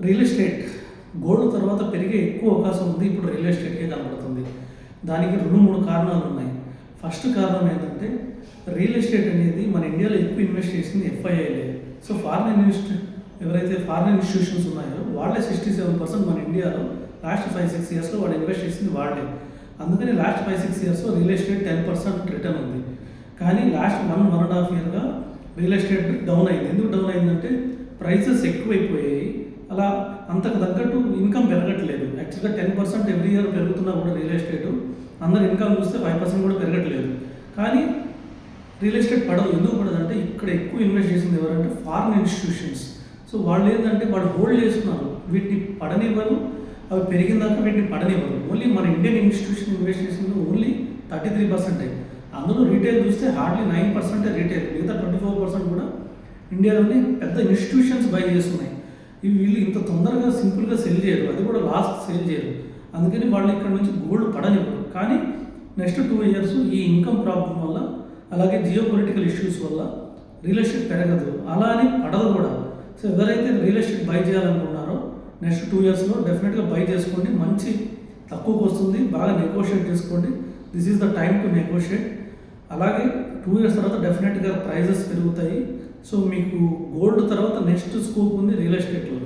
Real estate gold తర్వాత పెరిగే ఎక్కువ అవకాశం ఉంది. ఇప్పుడు రియల్ ఎస్టేట్కే కనబడుతుంది. దానికి 2-3 కారణాలు ఉన్నాయి. ఫస్ట్ కారణం ఏంటంటే రియల్ ఎస్టేట్ అనేది మన ఇండియాలో ఎక్కువ ఇన్వెస్ట్ చేసింది ఎఫ్ఐఐలే. సో ఎవరైతే ఫారిన్ ఇన్స్టిట్యూషన్స్ ఉన్నాయో వాళ్ళే 67% మన ఇండియాలో లాస్ట్ 5-6 ఇయర్స్లో వాళ్ళు ఇన్వెస్ట్ చేసింది వాళ్ళే. అందుకని లాస్ట్ 5-6 ఇయర్స్లో రియల్ ఎస్టేట్ 10% రిటర్న్ ఉంది. కానీ లాస్ట్ 1-1.5 ఇయర్గా రియల్ ఎస్టేట్ డౌన్ అయింది. ఎందుకు డౌన్ అయిందంటే ప్రైసెస్ ఎక్కువైపోయాయి. అలా అంతకు తగ్గట్టు ఇన్కమ్ పెరగట్లేదు. యాక్చువల్గా 10% ఎవ్రీ ఇయర్ పెరుగుతున్నా కూడా రియల్ ఎస్టేట్ అందరు ఇన్కమ్ చూస్తే 5% కూడా పెరగట్లేదు. కానీ రియల్ ఎస్టేట్ పడదు. ఎందుకు పడదు అంటే ఇక్కడ ఎక్కువ ఇన్వెస్ట్ చేసింది ఎవరంటే ఫారిన్ ఇన్స్టిట్యూషన్స్. సో వాళ్ళు ఏంటంటే వాళ్ళు హోల్డ్ చేస్తున్నారు, వీటిని పడనివ్వరు, అవి పెరిగిన దాకా వీటిని పడనివ్వరు. ఓన్లీ మన ఇండియన్ ఇన్స్టిట్యూషన్ ఇన్వెస్ట్ చేసింది ఓన్లీ 33%. అందులో రీటైల్ చూస్తే హార్డ్లీ 9% రీటైల్, మిగతా 24% కూడా ఇండియాలోని పెద్ద ఇన్స్టిట్యూషన్స్ బై చేస్తున్నాయి. వీళ్ళు ఇంత తొందరగా సింపుల్గా సెల్ చేయరు, అది కూడా లాస్ట్ సేల్ చేయరు. అందుకని వాళ్ళు ఇక్కడ నుంచి గోల్డ్ పడనివ్వరు. కానీ నెక్స్ట్ 2 ఇయర్స్ ఈ ఇన్కమ్ ప్రాబ్లం వల్ల, అలాగే జియో పొలిటికల్ ఇష్యూస్ వల్ల రియల్ ఎస్టేట్ పెరగదు, అలా అని పడదు కూడా. సో ఎవరైతే రియల్ ఎస్టేట్ బై చేయాలనుకున్నారో నెక్స్ట్ 2 ఇయర్స్లో డెఫినెట్గా బై చేసుకోండి. మంచి తక్కువకు వస్తుంది, బాగా నెగోషియేట్ చేసుకోండి. This is the time to negotiate. అలాగే 2 ఇయర్స్ తర్వాత డెఫినెట్గా ప్రైజెస్ పెరుగుతాయి. సో మీకు గోల్డ్ తర్వాత నెక్స్ట్ స్కోప్ ఉంది రియల్ ఎస్టేట్లో.